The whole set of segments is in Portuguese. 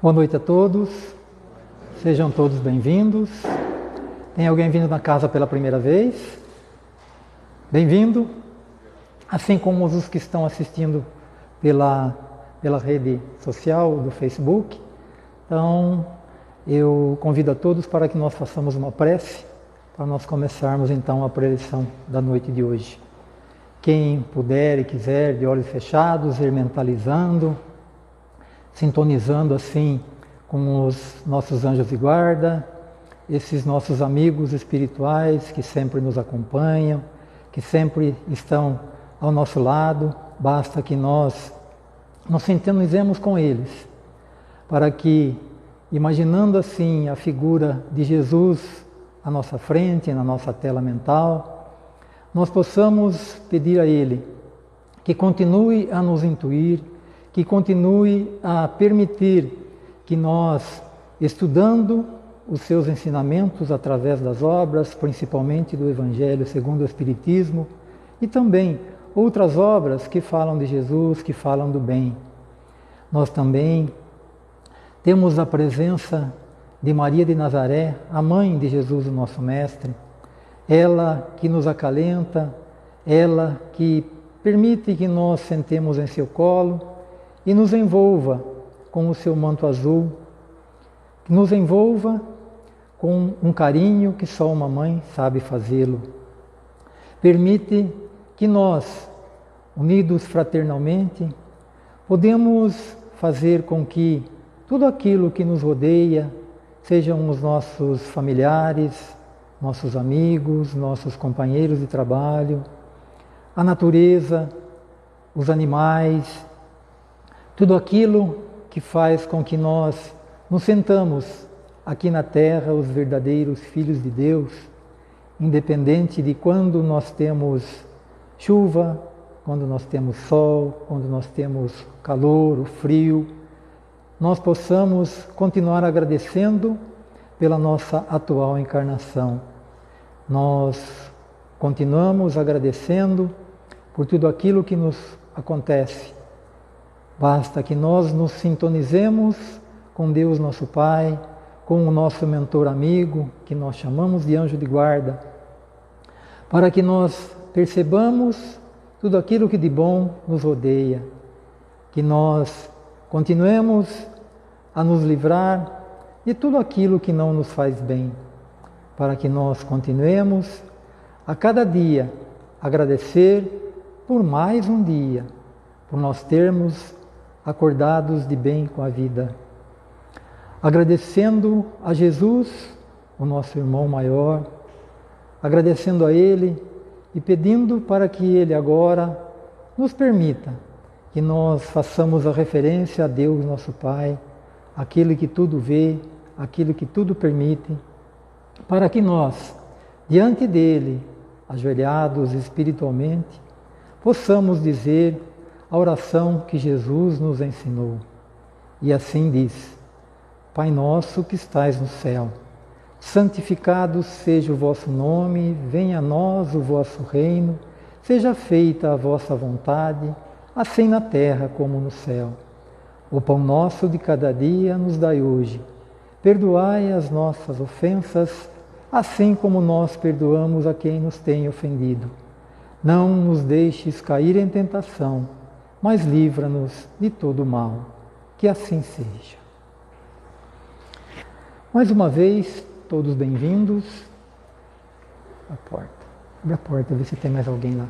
Boa noite a todos, sejam todos bem-vindos. Tem alguém vindo na casa pela primeira vez? Bem-vindo, assim como os que estão assistindo pela rede social do Facebook. Então, eu convido a todos para que nós façamos uma prece, para nós começarmos então a preleção da noite de hoje. Quem puder e quiser, de olhos fechados, ir mentalizando, sintonizando assim com os nossos anjos de guarda, esses nossos amigos espirituais que sempre nos acompanham, que sempre estão ao nosso lado, basta que nós nos sintonizemos com eles, para que, imaginando assim a figura de Jesus à nossa frente, na nossa tela mental, nós possamos pedir a Ele que continue a nos intuir, que continue a permitir que nós, estudando os seus ensinamentos através das obras, principalmente do Evangelho segundo o Espiritismo, e também outras obras que falam de Jesus, que falam do bem. Nós também temos a presença de Maria de Nazaré, a mãe de Jesus, o nosso Mestre, ela que nos acalenta, ela que permite que nós sentemos em seu colo, e nos envolva com o seu manto azul, que nos envolva com um carinho que só uma mãe sabe fazê-lo. Permite que nós, unidos fraternalmente, podemos fazer com que tudo aquilo que nos rodeia, sejam os nossos familiares, nossos amigos, nossos companheiros de trabalho, a natureza, os animais, tudo aquilo que faz com que nós nos sentamos aqui na Terra, os verdadeiros filhos de Deus, independente de quando nós temos chuva, quando nós temos sol, quando nós temos calor, o frio, nós possamos continuar agradecendo pela nossa atual encarnação. Nós continuamos agradecendo por tudo aquilo que nos acontece. Basta que nós nos sintonizemos com Deus nosso Pai, com o nosso mentor amigo, que nós chamamos de anjo de guarda, para que nós percebamos tudo aquilo que de bom nos rodeia, que nós continuemos a nos livrar de tudo aquilo que não nos faz bem, para que nós continuemos a cada dia agradecer por mais um dia, por nós termos acordados de bem com a vida. Agradecendo a Jesus, o nosso irmão maior, agradecendo a Ele e pedindo para que Ele agora nos permita que nós façamos a referência a Deus, nosso Pai, aquele que tudo vê, aquele que tudo permite, para que nós, diante dEle, ajoelhados espiritualmente, possamos dizer a oração que Jesus nos ensinou. E assim diz: Pai nosso que estais no céu, santificado seja o vosso nome, venha a nós o vosso reino, seja feita a vossa vontade, assim na terra como no céu. O pão nosso de cada dia nos dai hoje. Perdoai as nossas ofensas, assim como nós perdoamos a quem nos tem ofendido. Não nos deixes cair em tentação, mas livra-nos de todo o mal. Que assim seja. Mais uma vez, todos bem-vindos. Abre a porta, vê se tem mais alguém lá.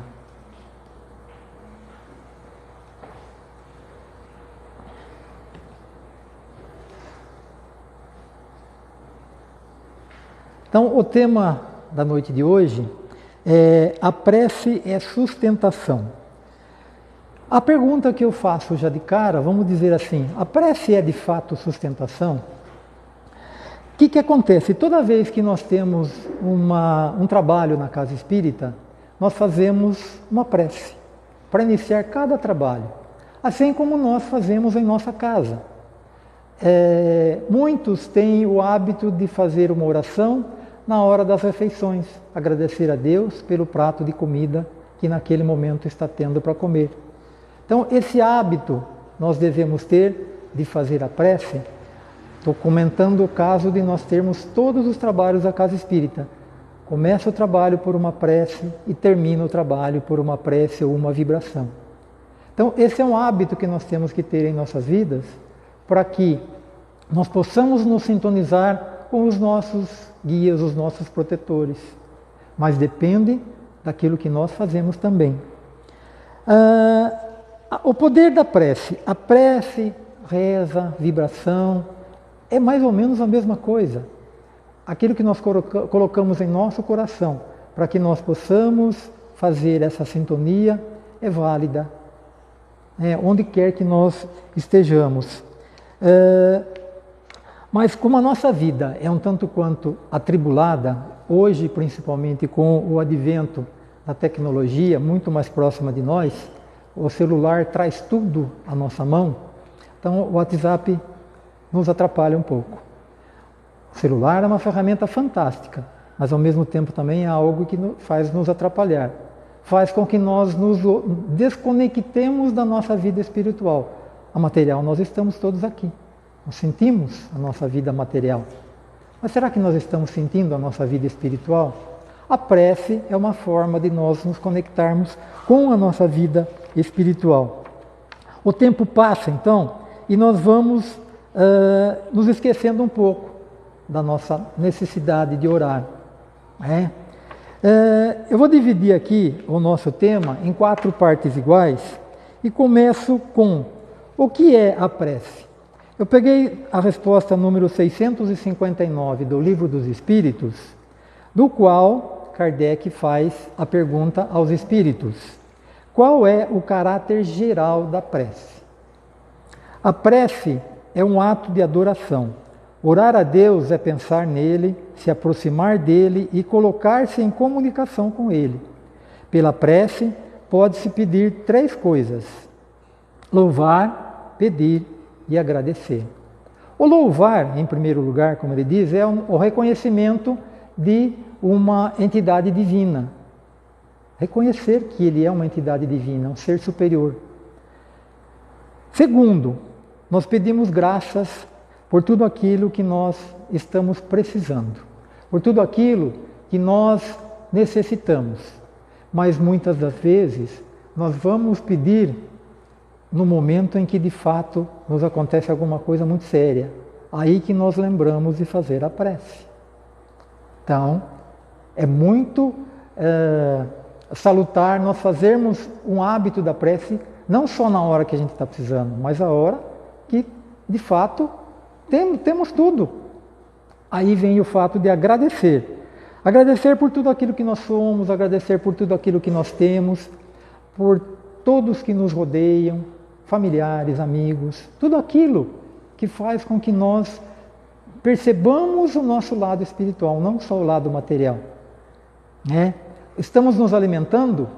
Então, o tema da noite de hoje é: a prece é sustentação. A pergunta que eu faço já de cara, vamos dizer assim, a prece é de fato sustentação? O que acontece? Toda vez que nós temos um trabalho na casa espírita, nós fazemos uma prece para iniciar cada trabalho, assim como nós fazemos em nossa casa. Muitos têm o hábito de fazer uma oração na hora das refeições, agradecer a Deus pelo prato de comida que naquele momento está tendo para comer. Então, esse hábito nós devemos ter de fazer a prece Estou comentando o caso de nós termos todos os trabalhos da Casa Espírita. Começa o trabalho por uma prece e termina o trabalho por uma prece ou uma vibração. Então, esse é um hábito que nós temos que ter em nossas vidas para que nós possamos nos sintonizar com os nossos guias, os nossos protetores. Mas depende daquilo que nós fazemos também. O poder da prece. A prece, reza, vibração, é mais ou menos a mesma coisa. Aquilo que nós colocamos em nosso coração para que nós possamos fazer essa sintonia é válida, onde quer que nós estejamos. Mas como a nossa vida é um tanto quanto atribulada, hoje principalmente com o advento da tecnologia muito mais próxima de nós, o celular traz tudo à nossa mão, então o WhatsApp nos atrapalha um pouco. O celular é uma ferramenta fantástica, mas ao mesmo tempo também é algo que faz nos atrapalhar. Faz com que nós nos desconectemos da nossa vida espiritual. A material, nós estamos todos aqui. Nós sentimos a nossa vida material. Mas será que nós estamos sentindo a nossa vida espiritual? A prece é uma forma de nós nos conectarmos com a nossa vida espiritual. O tempo passa, então, e nós vamos nos esquecendo um pouco da nossa necessidade de orar. Eu vou dividir aqui o nosso tema em 4 partes iguais e começo com o que é a prece. Eu peguei a resposta número 659 do Livro dos Espíritos, do qual Kardec faz a pergunta aos espíritos: qual é o caráter geral da prece? A prece é um ato de adoração. Orar a Deus é pensar nele, se aproximar dele e colocar-se em comunicação com ele. Pela prece, pode-se pedir 3 coisas: louvar, pedir e agradecer. O louvar, em primeiro lugar, como ele diz, é o reconhecimento de uma entidade divina. Reconhecer que ele é uma entidade divina, um ser superior. Segundo, nós pedimos graças por tudo aquilo que nós estamos precisando, por tudo aquilo que nós necessitamos. Mas muitas das vezes nós vamos pedir no momento em que de fato nos acontece alguma coisa muito séria. Aí que nós lembramos de fazer a prece. Então, é muito salutar nós fazermos um hábito da prece, não só na hora que a gente está precisando, mas a hora que de fato temos tudo. Aí vem o fato de agradecer. Agradecer por tudo aquilo que nós somos, agradecer por tudo aquilo que nós temos, por todos que nos rodeiam, familiares, amigos, tudo aquilo que faz com que nós percebamos o nosso lado espiritual, não só o lado material. Estamos nos alimentando?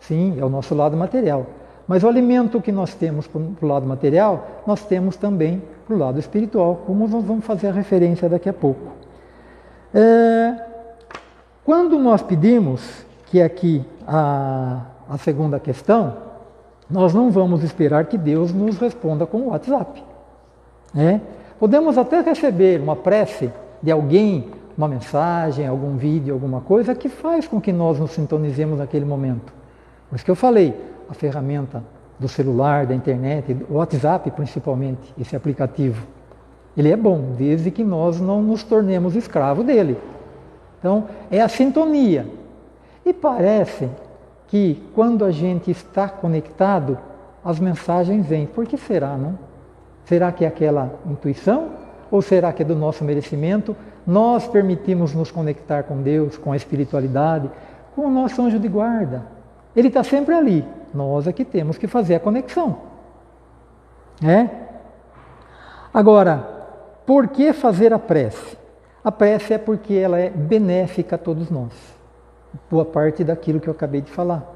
Sim, é o nosso lado material. Mas o alimento que nós temos para o lado material, nós temos também para o lado espiritual, como nós vamos fazer a referência daqui a pouco. Quando nós pedimos, que é aqui a segunda questão, nós não vamos esperar que Deus nos responda com o WhatsApp. Podemos até receber uma prece de alguém, uma mensagem, algum vídeo, alguma coisa que faz com que nós nos sintonizemos naquele momento. Por isso que eu falei, a ferramenta do celular, da internet, o WhatsApp principalmente, esse aplicativo, ele é bom, desde que nós não nos tornemos escravos dele. Então, é a sintonia. E parece que quando a gente está conectado, as mensagens vêm. Por que será, não? Será que é aquela intuição? Ou será que é do nosso merecimento? Nós permitimos nos conectar com Deus, com a espiritualidade, com o nosso anjo de guarda. Ele está sempre ali. Nós é que temos que fazer a conexão. Agora, por que fazer a prece? A prece é porque ela é benéfica a todos nós. Boa parte daquilo que eu acabei de falar.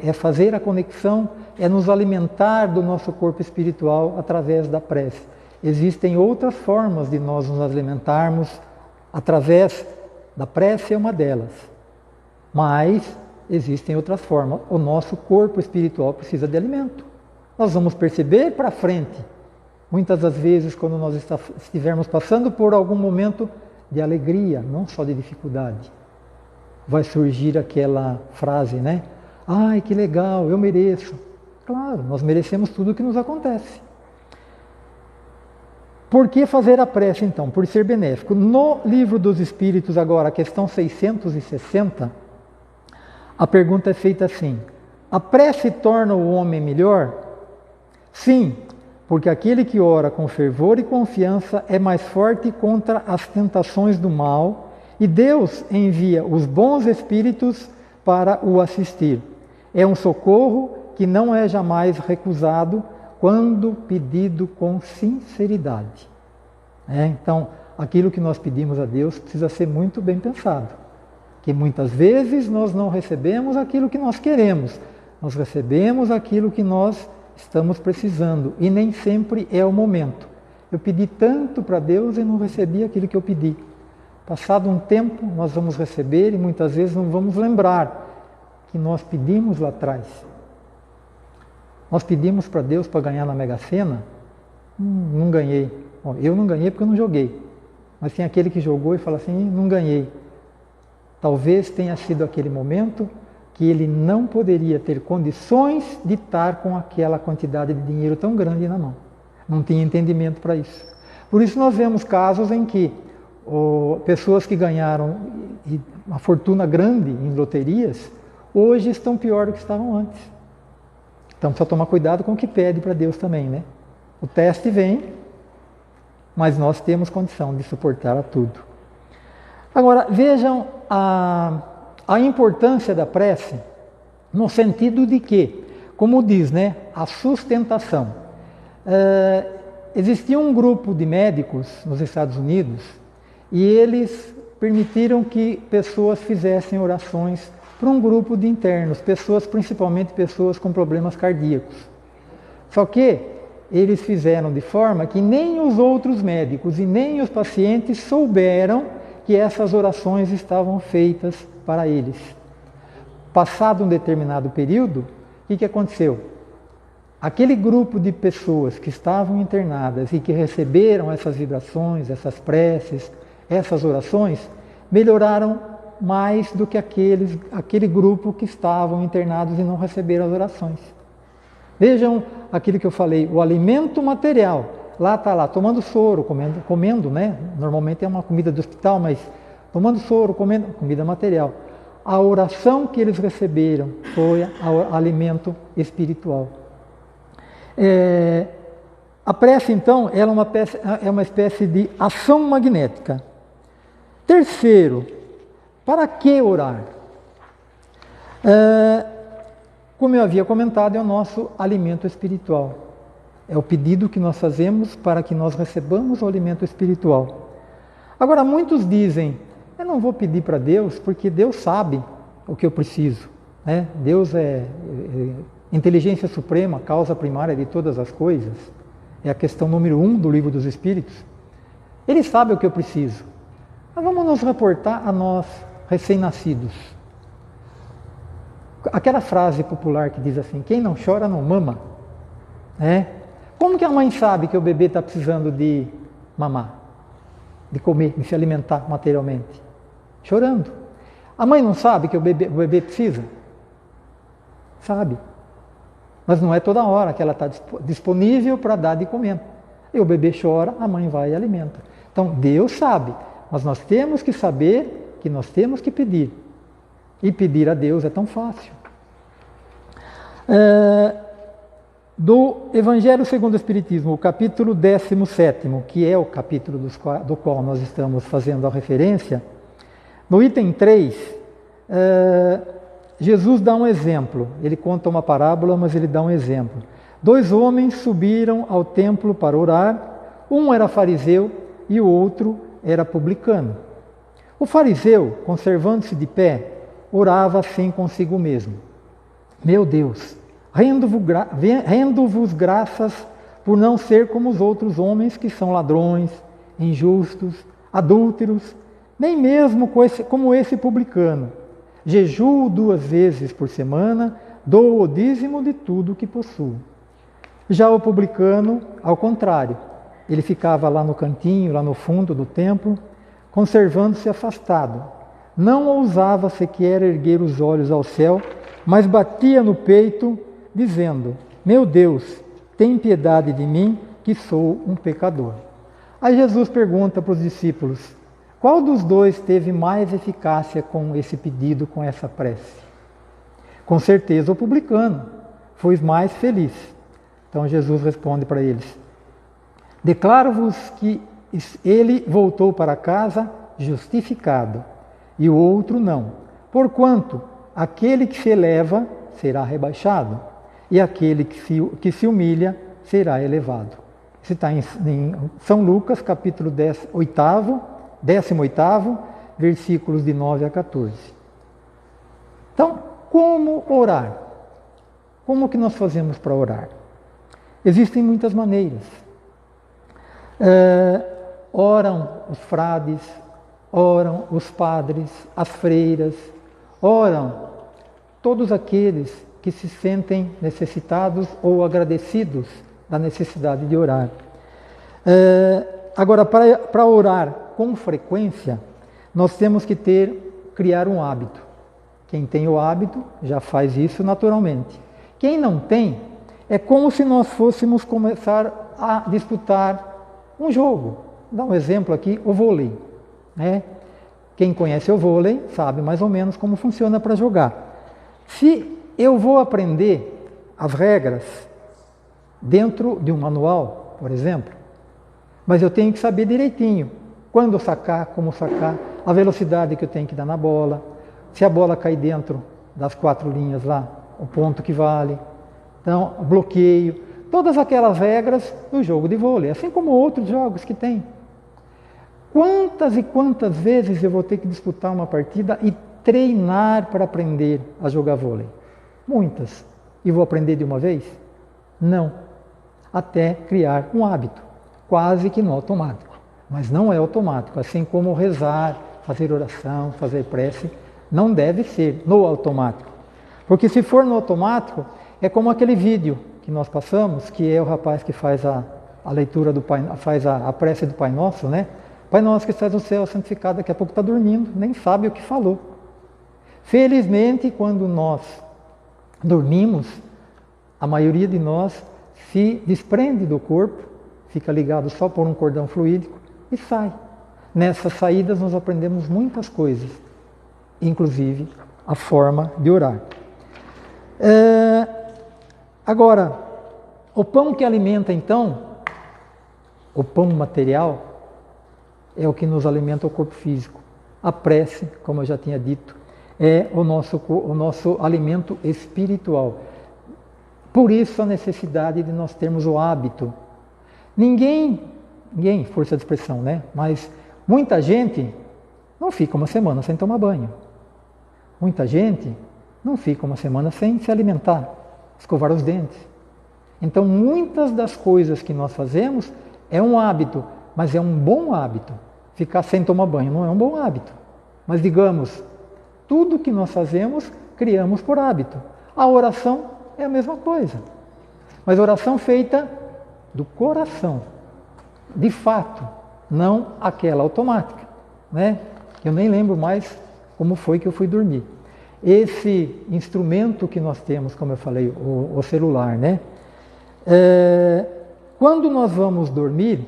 É fazer a conexão, é nos alimentar do nosso corpo espiritual através da prece. Existem outras formas de nós nos alimentarmos através da prece, é uma delas. Mas existem outras formas. O nosso corpo espiritual precisa de alimento. Nós vamos perceber para frente Muitas das vezes, quando nós estivermos passando por algum momento de alegria, não só de dificuldade, vai surgir aquela frase, né? Ai, que legal, eu mereço. Claro, nós merecemos tudo o que nos acontece. Por que fazer a prece, então? Por ser benéfico. No Livro dos Espíritos, agora, questão 660, a pergunta é feita assim: a prece torna o homem melhor? Sim, porque aquele que ora com fervor e confiança é mais forte contra as tentações do mal, e Deus envia os bons espíritos para o assistir. É um socorro que não é jamais recusado quando pedido com sinceridade. Então, aquilo que nós pedimos a Deus precisa ser muito bem pensado. Que muitas vezes nós não recebemos aquilo que nós queremos, nós recebemos aquilo que nós estamos precisando, e nem sempre é o momento. Eu pedi tanto para Deus e não recebi aquilo que eu pedi. Passado um tempo, nós vamos receber e muitas vezes não vamos lembrar que nós pedimos lá atrás. Nós pedimos para Deus para ganhar na Mega Sena, não ganhei. Bom, eu não ganhei porque eu não joguei. Mas tem aquele que jogou e fala assim, não ganhei. Talvez tenha sido aquele momento que ele não poderia ter condições de estar com aquela quantidade de dinheiro tão grande na mão. Não tinha entendimento para isso. Por isso nós vemos casos em que pessoas que ganharam uma fortuna grande em loterias, hoje estão pior do que estavam antes. Então precisa tomar cuidado com o que pede para Deus também, né? O teste vem, mas nós temos condição de suportar a tudo. Agora, vejam a importância da prece no sentido de que, como diz, né, a sustentação. Existia um grupo de médicos nos Estados Unidos e eles permitiram que pessoas fizessem orações para um grupo de internos, principalmente pessoas com problemas cardíacos. Só que eles fizeram de forma que nem os outros médicos e nem os pacientes souberam que essas orações estavam feitas para eles. Passado um determinado período, o que aconteceu? Aquele grupo de pessoas que estavam internadas e que receberam essas vibrações, essas preces, essas orações, melhoraram mais do que aquele grupo que estavam internados e não receberam as orações. Vejam aquilo que eu falei, o alimento material. Lá está lá, tomando soro, comendo, né? Normalmente é uma comida do hospital, mas tomando soro, comendo comida material. A oração que eles receberam foi alimento espiritual. A prece, então, ela é uma espécie de ação magnética. Terceiro, para que orar? Como eu havia comentado, é o nosso alimento espiritual. É o pedido que nós fazemos para que nós recebamos o alimento espiritual. Agora, muitos dizem, eu não vou pedir para Deus porque Deus sabe o que eu preciso. Né? Deus é inteligência suprema, causa primária de todas as coisas. É a questão número 1 do Livro dos Espíritos. Ele sabe o que eu preciso. Mas vamos nos reportar a nós, recém-nascidos. Aquela frase popular que diz assim, quem não chora não mama. Como que a mãe sabe que o bebê está precisando de mamar, de comer, de se alimentar materialmente? Chorando. A mãe não sabe que o bebê precisa? Sabe. Mas não é toda hora que ela está disponível para dar de comer. E o bebê chora, a mãe vai e alimenta. Então, Deus sabe, mas nós temos que saber que nós temos que pedir. E pedir a Deus é tão fácil. Do Evangelho segundo o Espiritismo, o capítulo 17º, que é o capítulo do qual nós estamos fazendo a referência, no item 3, Jesus dá um exemplo. Ele conta uma parábola, mas ele dá um exemplo. 2 homens subiram ao templo para orar, um era fariseu e o outro era publicano. O fariseu, conservando-se de pé, orava assim consigo mesmo. Meu Deus, rendo-vos graças por não ser como os outros homens que são ladrões, injustos, adúlteros, nem mesmo como esse publicano. Jejuo 2 vezes por semana, dou o dízimo de tudo que possuo. Já o publicano, ao contrário, ele ficava lá no cantinho, lá no fundo do templo, conservando-se afastado. Não ousava sequer erguer os olhos ao céu, mas batia no peito, dizendo: meu Deus, tem piedade de mim, que sou um pecador. Aí Jesus pergunta para os discípulos: qual dos dois teve mais eficácia com esse pedido, com essa prece? Com certeza o publicano foi mais feliz. Então Jesus responde para eles: declaro-vos que ele voltou para casa justificado, e o outro não. Porquanto aquele que se eleva será rebaixado, e aquele que se humilha será elevado. Isso está em São Lucas, capítulo 18, versículos de 9 a 14. Então, como orar? Como que nós fazemos para orar? Existem muitas maneiras. Oram os frades, oram os padres, as freiras, oram todos aqueles que se sentem necessitados ou agradecidos da necessidade de orar. Agora, para orar com frequência, nós temos que criar um hábito. Quem tem o hábito já faz isso naturalmente. Quem não tem, é como se nós fôssemos começar a disputar um jogo. Vou dar um exemplo aqui, o vôlei. Né? Quem conhece o vôlei sabe mais ou menos como funciona para jogar. Se eu vou aprender as regras dentro de um manual, por exemplo, mas eu tenho que saber direitinho quando sacar, como sacar, a velocidade que eu tenho que dar na bola, se a bola cair dentro das 4 linhas lá, o ponto que vale, então, bloqueio, todas aquelas regras do jogo de vôlei, assim como outros jogos que tem. Quantas e quantas vezes eu vou ter que disputar uma partida e treinar para aprender a jogar vôlei? Muitas. E vou aprender de uma vez? Não. Até criar um hábito, quase que no automático. Mas não é automático, assim como rezar, fazer oração, fazer prece, não deve ser no automático. Porque se for no automático, é como aquele vídeo que nós passamos, que é o rapaz que faz a leitura do Pai, faz a prece do Pai Nosso, né? Pai Nosso que estás no céu, santificado, daqui a pouco está dormindo, nem sabe o que falou. Felizmente, quando nós dormimos, a maioria de nós se desprende do corpo, fica ligado só por um cordão fluídico e sai. Nessas saídas nós aprendemos muitas coisas, inclusive a forma de orar. Agora, o pão que alimenta então, o pão material, é o que nos alimenta o corpo físico. A prece, como eu já tinha dito, é o nosso alimento espiritual. Por isso a necessidade de nós termos o hábito. Ninguém, força de expressão, né? Mas muita gente não fica uma semana sem tomar banho. Muita gente não fica uma semana sem se alimentar, escovar os dentes. Então, muitas das coisas que nós fazemos é um hábito, mas é um bom hábito. Ficar sem tomar banho não é um bom hábito. Mas, digamos, tudo que nós fazemos, criamos por hábito. A oração é a mesma coisa. Mas oração feita do coração, de fato, não aquela automática, né? Eu nem lembro mais como foi que eu fui dormir. Esse instrumento que nós temos, como eu falei, o celular, né? Quando nós vamos dormir,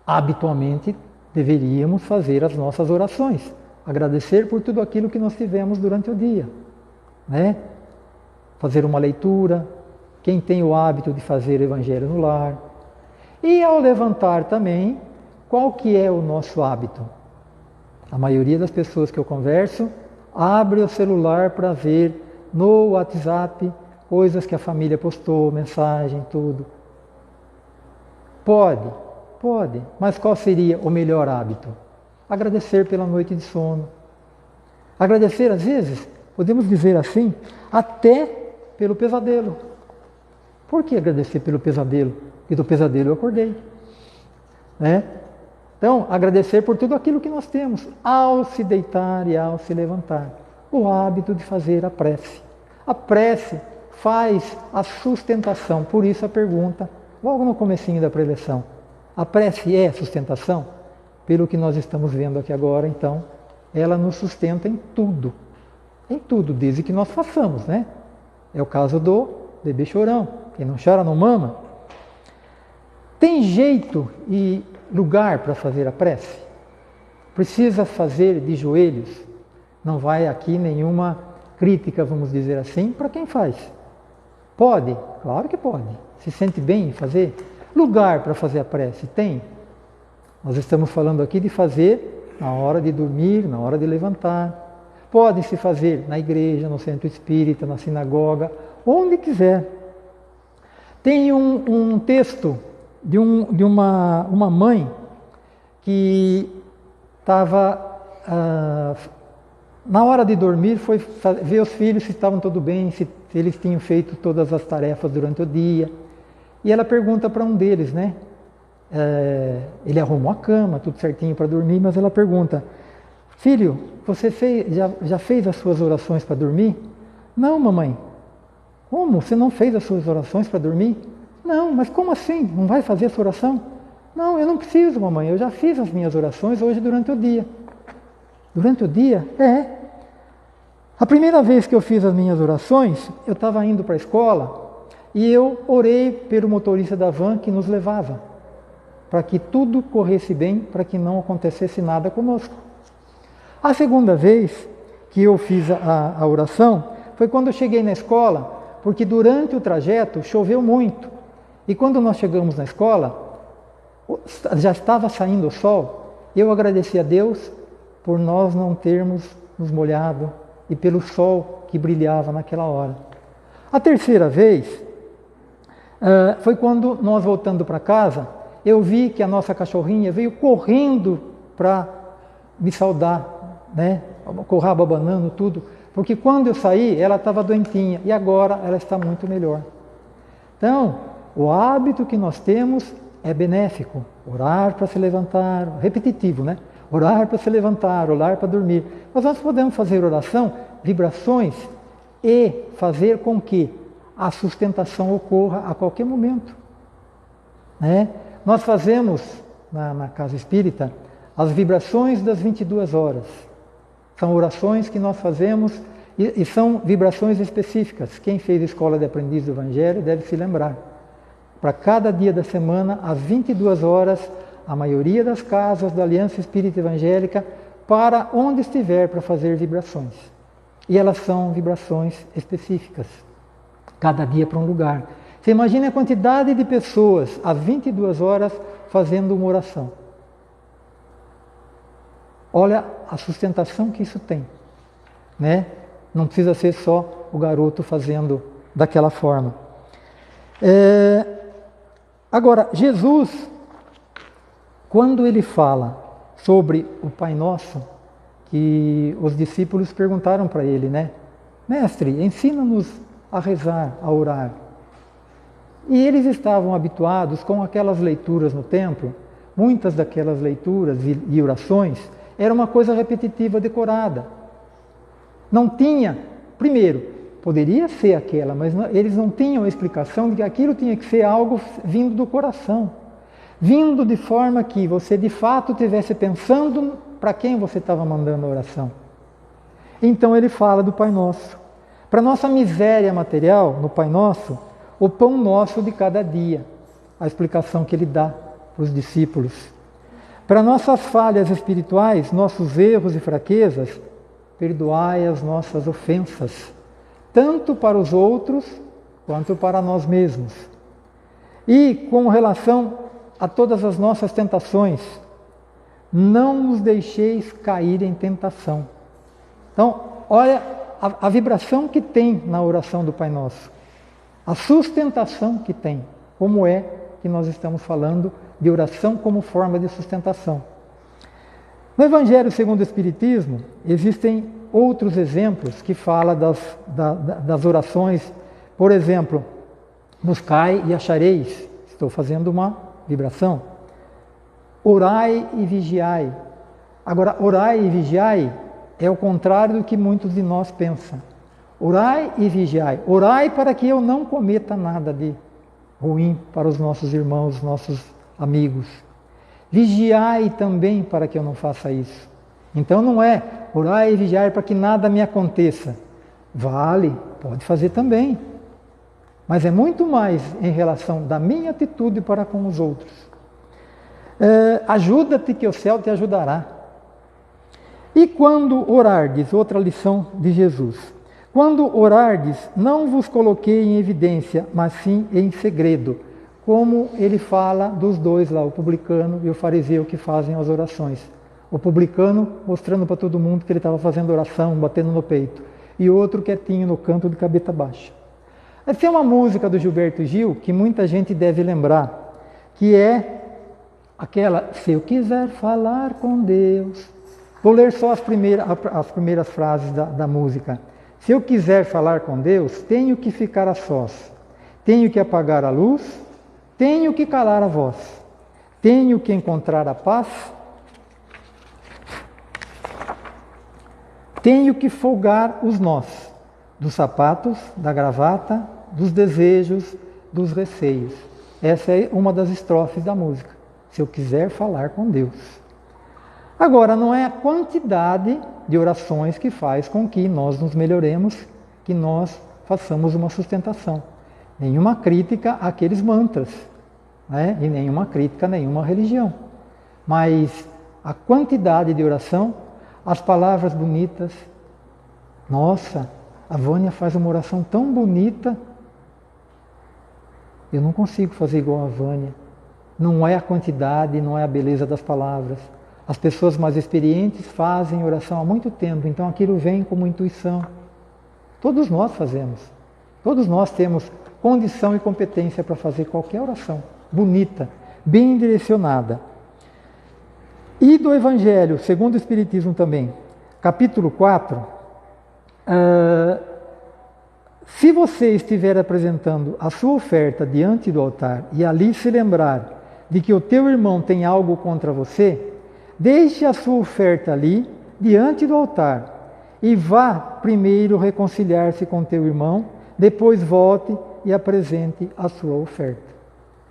habitualmente deveríamos fazer as nossas orações, agradecer por tudo aquilo que nós tivemos durante o dia, né? Fazer uma leitura, quem tem o hábito de fazer evangelho no lar. E ao levantar também, qual que é o nosso hábito? A maioria das pessoas que eu converso abre o celular para ver no WhatsApp coisas que a família postou, mensagem, tudo. Pode, mas qual seria o melhor hábito? Agradecer pela noite de sono. Agradecer, às vezes, podemos dizer assim, até pelo pesadelo. Por que agradecer pelo pesadelo? Porque do pesadelo eu acordei. Né? Então, agradecer por tudo aquilo que nós temos, ao se deitar e ao se levantar. O hábito de fazer a prece. A prece faz a sustentação. Por isso a pergunta, logo no comecinho da preleção, a prece é sustentação? Pelo que nós estamos vendo aqui agora, então, ela nos sustenta em tudo, desde que nós façamos, né? É o caso do bebê chorão, quem não chora não mama. Tem jeito e lugar para fazer a prece? Precisa fazer de joelhos? Não vai aqui nenhuma crítica, vamos dizer assim, para quem faz. Pode? Claro que pode. Se sente bem em fazer? Lugar para fazer a prece? Tem. Nós estamos falando aqui de fazer na hora de dormir, na hora de levantar. Pode-se fazer na igreja, no centro espírita, na sinagoga, onde quiser. Tem um texto de uma mãe que estava, na hora de dormir, foi ver os filhos se estavam tudo bem, se eles tinham feito todas as tarefas durante o dia. E ela pergunta para um deles, né? Ele arrumou a cama, tudo certinho para dormir, mas ela pergunta: filho, você já fez as suas orações para dormir? Não, mamãe. Como? Você não fez as suas orações para dormir? Não, mas como assim? Não vai fazer a sua oração? Não, eu não preciso, mamãe, eu já fiz as minhas orações hoje durante o dia. Durante o dia? É. A primeira vez que eu fiz as minhas orações, eu estava indo para a escola e eu orei pelo motorista da van que nos levava, para que tudo corresse bem, para que não acontecesse nada conosco. A segunda vez que eu fiz a oração foi quando eu cheguei na escola, porque durante o trajeto choveu muito. E quando nós chegamos na escola, já estava saindo o sol. Eu agradeci a Deus por nós não termos nos molhado e pelo sol que brilhava naquela hora. A terceira vez foi quando nós voltando para casa, eu vi que a nossa cachorrinha veio correndo para me saudar, né? Com o rabo abanando, tudo. Porque quando eu saí, ela estava doentinha e agora ela está muito melhor. Então, o hábito que nós temos é benéfico. Orar para se levantar, repetitivo, né? Orar para se levantar, orar para dormir. Mas nós podemos fazer oração, vibrações e fazer com que a sustentação ocorra a qualquer momento, né? Nós fazemos, na Casa Espírita, as vibrações das 22 horas. São orações que nós fazemos e são vibrações específicas. Quem fez Escola de Aprendiz do Evangelho deve se lembrar. Para cada dia da semana, às 22 horas, a maioria das casas da Aliança Espírita Evangélica, para onde estiver para fazer vibrações. E elas são vibrações específicas, cada dia para um lugar. Você imagina a quantidade de pessoas às 22 horas fazendo uma oração. Olha a sustentação que isso tem, né? Não precisa ser só o garoto fazendo daquela forma. Agora, Jesus, quando ele fala sobre o Pai Nosso, que os discípulos perguntaram para ele, né? Mestre, ensina-nos a rezar, a orar. E eles estavam habituados com aquelas leituras no templo, muitas daquelas leituras e orações, era uma coisa repetitiva, decorada. Não tinha, primeiro, poderia ser aquela, mas eles não tinham a explicação de que aquilo tinha que ser algo vindo do coração. Vindo de forma que você de fato estivesse pensando para quem você estava mandando a oração. Então ele fala do Pai Nosso. Para nossa miséria material, no Pai Nosso, o pão nosso de cada dia. A explicação que ele dá para os discípulos. Para nossas falhas espirituais, nossos erros e fraquezas, perdoai as nossas ofensas, tanto para os outros quanto para nós mesmos. E com relação a todas as nossas tentações, não nos deixeis cair em tentação. Então, olha a vibração que tem na oração do Pai Nosso, a sustentação que tem, como é que nós estamos falando de oração como forma de sustentação. No Evangelho segundo o Espiritismo, existem outros exemplos que falam das orações. Por exemplo, buscai e achareis. Estou fazendo uma vibração. Orai e vigiai. Agora, orai e vigiai é o contrário do que muitos de nós pensam. Orai e vigiai. Orai para que eu não cometa nada de ruim para os nossos irmãos, nossos amigos. Vigiai também para que eu não faça isso. Então não é orai e vigiai para que nada me aconteça. Vale, pode fazer também. Mas é muito mais em relação da minha atitude para com os outros. Ajuda-te que o céu te ajudará. E quando orardes, outra lição de Jesus. Quando orardes, não vos coloquei em evidência, mas sim em segredo. Como ele fala dos dois lá, o publicano e o fariseu que fazem as orações. O publicano mostrando para todo mundo que ele estava fazendo oração, batendo no peito. E outro quietinho no canto de cabeça baixa. Essa é uma música do Gilberto Gil que muita gente deve lembrar, que é aquela, se eu quiser falar com Deus. Vou ler só as primeiras frases da música. Se eu quiser falar com Deus, tenho que ficar a sós. Tenho que apagar a luz, tenho que calar a voz. Tenho que encontrar a paz. Tenho que folgar os nós dos sapatos, da gravata, dos desejos, dos receios. Essa é uma das estrofes da música. Se eu quiser falar com Deus. Agora, não é a quantidade de orações que faz com que nós nos melhoremos, que nós façamos uma sustentação. Nenhuma crítica àqueles mantras, né? E nenhuma crítica a nenhuma religião. Mas a quantidade de oração, as palavras bonitas. Nossa, a Vânia faz uma oração tão bonita. Eu não consigo fazer igual a Vânia. Não é a quantidade, não é a beleza das palavras. As pessoas mais experientes fazem oração há muito tempo, então aquilo vem como intuição. Todos nós fazemos. Todos nós temos condição e competência para fazer qualquer oração bonita, bem direcionada. E do Evangelho, segundo o Espiritismo também, capítulo 4, se você estiver apresentando a sua oferta diante do altar e ali se lembrar de que o teu irmão tem algo contra você, deixe a sua oferta ali, diante do altar, e vá primeiro reconciliar-se com teu irmão, depois volte e apresente a sua oferta.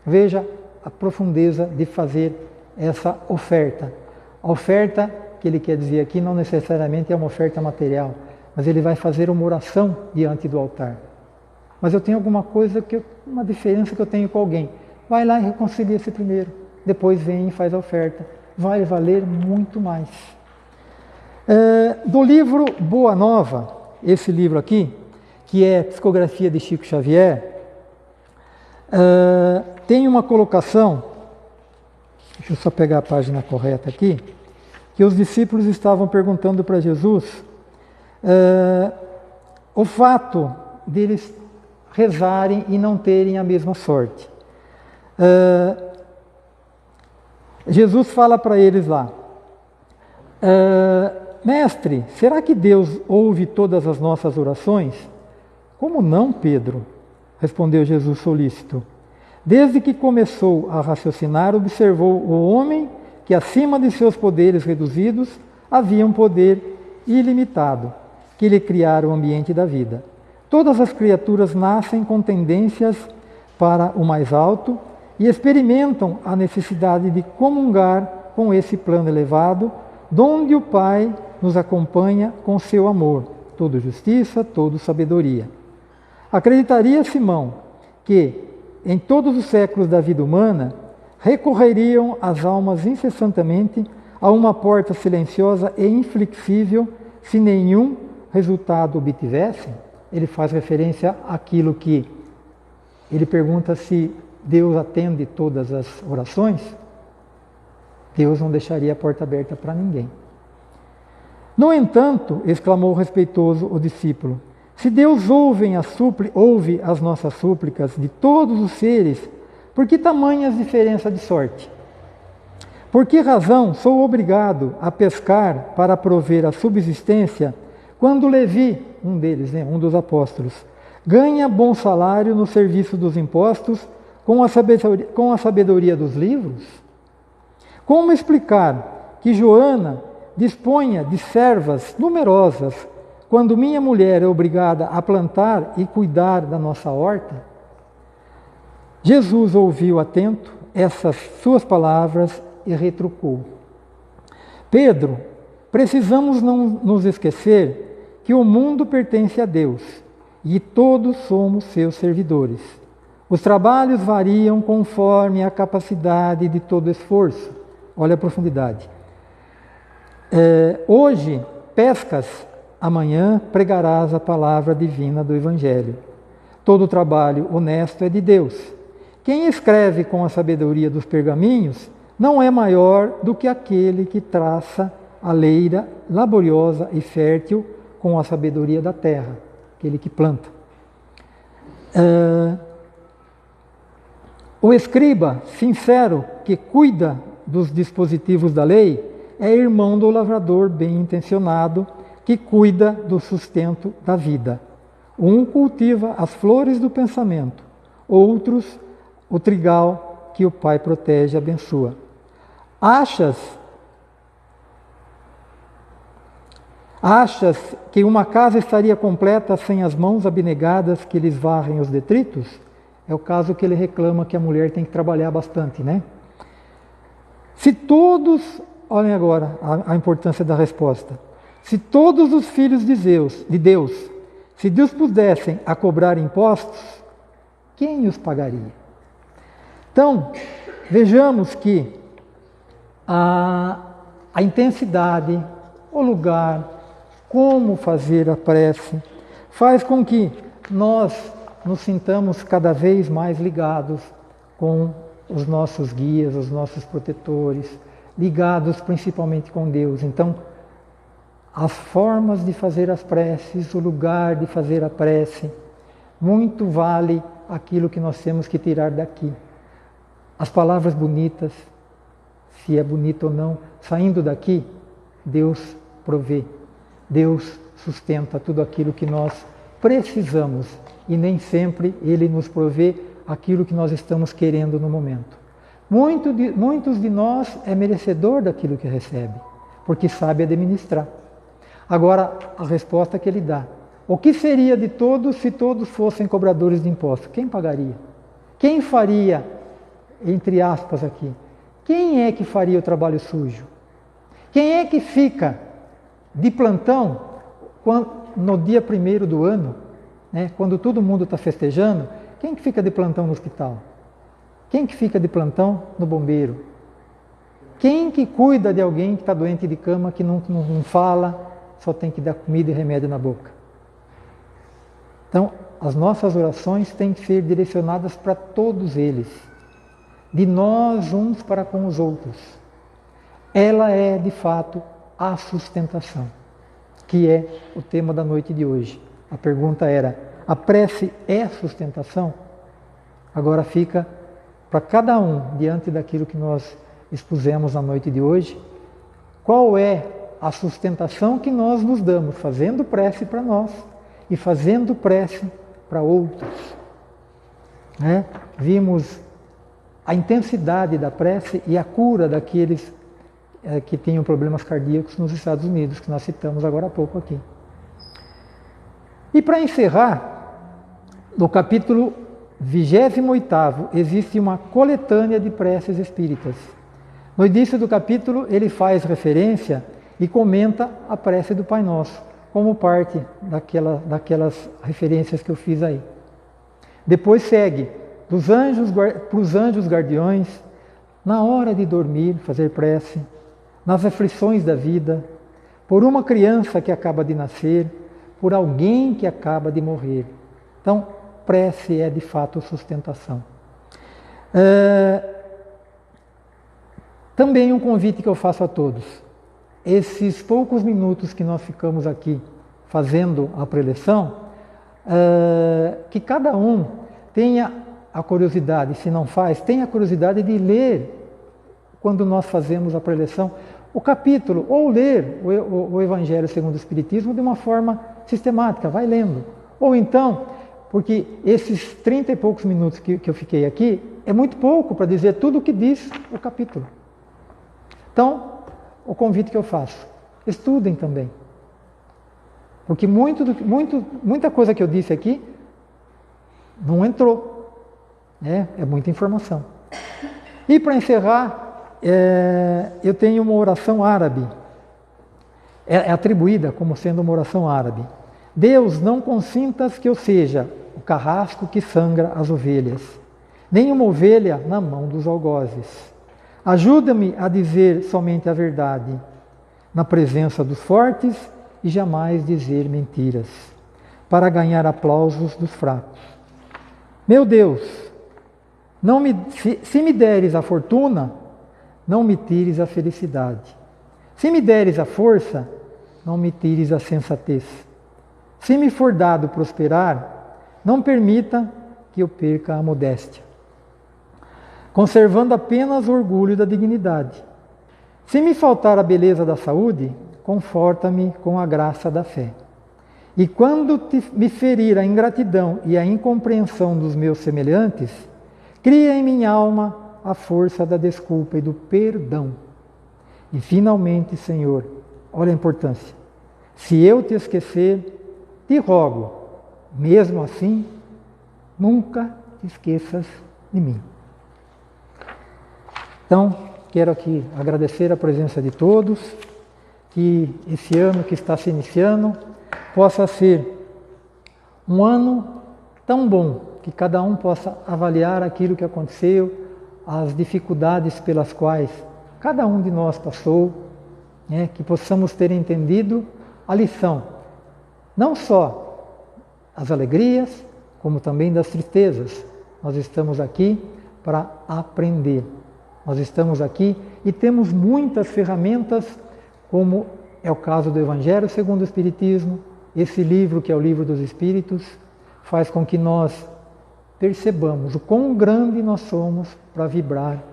Veja a profundeza de fazer essa oferta. A oferta que ele quer dizer aqui não necessariamente é uma oferta material, mas ele vai fazer uma oração diante do altar. Mas eu tenho alguma coisa, uma diferença que eu tenho com alguém. Vai lá e reconcilia-se primeiro, depois vem e faz a oferta. Vai valer muito mais. Do livro Boa Nova, esse livro aqui, que é Psicografia de Chico Xavier, tem uma colocação, deixa eu só pegar a página correta aqui, que os discípulos estavam perguntando para Jesus o fato deles rezarem e não terem a mesma sorte. Jesus fala para eles lá, mestre, será que Deus ouve todas as nossas orações? Como não, Pedro? Respondeu Jesus solícito. Desde que começou a raciocinar, observou o homem que acima de seus poderes reduzidos havia um poder ilimitado, que lhe criara o ambiente da vida. Todas as criaturas nascem com tendências para o mais alto, e experimentam a necessidade de comungar com esse plano elevado, donde o Pai nos acompanha com seu amor, todo justiça, todo sabedoria. Acreditaria Simão que, em todos os séculos da vida humana, recorreriam as almas incessantemente a uma porta silenciosa e inflexível se nenhum resultado obtivessem? Ele faz referência àquilo que ele pergunta se Deus atende todas as orações. Deus não deixaria a porta aberta para ninguém. No entanto, exclamou respeitoso o discípulo, se Deus ouve as nossas súplicas de todos os seres, por que tamanhas diferença de sorte? Por que razão sou obrigado a pescar para prover a subsistência, quando Levi, um deles, um dos apóstolos, ganha bom salário no serviço dos impostos, com a sabedoria dos livros? Como explicar que Joana disponha de servas numerosas, quando minha mulher é obrigada a plantar e cuidar da nossa horta, Jesus ouviu atento essas suas palavras e retrucou. Pedro, precisamos não nos esquecer que o mundo pertence a Deus e todos somos seus servidores. Os trabalhos variam conforme a capacidade de todo esforço. Olha a profundidade. Hoje pescas, amanhã pregarás a palavra divina do Evangelho. Todo trabalho honesto é de Deus. Quem escreve com a sabedoria dos pergaminhos não é maior do que aquele que traça a leira laboriosa e fértil com a sabedoria da terra, aquele que planta. O escriba sincero que cuida dos dispositivos da lei é irmão do lavrador bem intencionado que cuida do sustento da vida. Um cultiva as flores do pensamento, outros o trigal que o Pai protege e abençoa. Achas que uma casa estaria completa sem as mãos abnegadas que lhes varrem os detritos? É o caso que ele reclama que a mulher tem que trabalhar bastante, né? Se todos, olhem agora a importância da resposta. Se todos os filhos de Deus, se Deus pudessem a cobrar impostos, quem os pagaria? Então, vejamos que a intensidade, o lugar, como fazer a prece, faz com que nós nos sintamos cada vez mais ligados com os nossos guias, os nossos protetores, ligados principalmente com Deus. Então, as formas de fazer as preces, o lugar de fazer a prece, muito vale aquilo que nós temos que tirar daqui. As palavras bonitas, se é bonito ou não, saindo daqui, Deus provê, Deus sustenta tudo aquilo que nós precisamos e nem sempre Ele nos provê aquilo que nós estamos querendo no momento. Muitos de nós é merecedor daquilo que recebe, porque sabe administrar. Agora, a resposta que Ele dá. O que seria de todos se todos fossem cobradores de impostos? Quem pagaria? Quem faria, entre aspas aqui, quem é que faria o trabalho sujo? Quem é que fica de plantão no dia 1º do ano, né, quando todo mundo está festejando? Quem que fica de plantão no hospital? Quem que fica de plantão no bombeiro? Quem que cuida de alguém que está doente de cama, que não fala, só tem que dar comida e remédio na boca? Então, as nossas orações têm que ser direcionadas para todos eles, de nós uns para com os outros. Ela é, de fato, a sustentação, que é o tema da noite de hoje. A pergunta era, a prece é sustentação? Agora fica para cada um, diante daquilo que nós expusemos na noite de hoje, qual é a sustentação que nós nos damos, fazendo prece para nós e fazendo prece para outros. Né? Vimos a intensidade da prece e a cura daqueles que tinham problemas cardíacos nos Estados Unidos, que nós citamos agora há pouco aqui. E para encerrar, no capítulo 28º, existe uma coletânea de preces espíritas. No início do capítulo, ele faz referência e comenta a prece do Pai Nosso, como parte daquelas referências que eu fiz aí. Depois segue para os anjos guardiões, na hora de dormir, fazer prece, nas aflições da vida, por uma criança que acaba de nascer, por alguém que acaba de morrer. Então, prece é de fato sustentação. Também um convite que eu faço a todos. Esses poucos minutos que nós ficamos aqui fazendo a preleção, que cada um tenha a curiosidade, se não faz, tenha a curiosidade de ler, quando nós fazemos a preleção, o capítulo, ou ler o Evangelho segundo o Espiritismo de uma forma sistemática, vai lendo. Ou então, porque esses 30 e poucos minutos que eu fiquei aqui, é muito pouco para dizer tudo o que diz o capítulo. Então, o convite que eu faço, estudem também. Porque muita coisa que eu disse aqui não entrou. É muita informação. E para encerrar, eu tenho uma oração árabe. É atribuída como sendo uma oração árabe. Deus, não consintas que eu seja o carrasco que sangra as ovelhas, nem uma ovelha na mão dos algozes. Ajuda-me a dizer somente a verdade, na presença dos fortes, e jamais dizer mentiras, para ganhar aplausos dos fracos. Meu Deus, se me deres a fortuna, não me tires a felicidade. Se me deres a força, não me tires a sensatez. Se me for dado prosperar, não permita que eu perca a modéstia, conservando apenas o orgulho da dignidade. Se me faltar a beleza da saúde, conforta-me com a graça da fé. E quando me ferir a ingratidão e a incompreensão dos meus semelhantes, cria em minha alma a força da desculpa e do perdão. E finalmente, Senhor, olha a importância. Se eu te esquecer, te rogo, mesmo assim, nunca te esqueças de mim. Então, quero aqui agradecer a presença de todos, que esse ano que está se iniciando possa ser um ano tão bom, que cada um possa avaliar aquilo que aconteceu, as dificuldades pelas quais cada um de nós passou, que possamos ter entendido a lição, não só as alegrias, como também das tristezas. Nós estamos aqui para aprender. Nós estamos aqui e temos muitas ferramentas, como é o caso do Evangelho segundo o Espiritismo. Esse livro, que é o Livro dos Espíritos, faz com que nós percebamos o quão grande nós somos para vibrar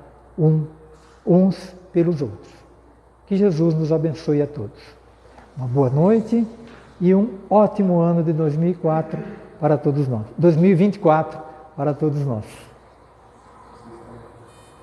uns pelos outros. Que Jesus nos abençoe a todos. Uma boa noite e um ótimo ano de 2024 para todos nós. 2024 para todos nós.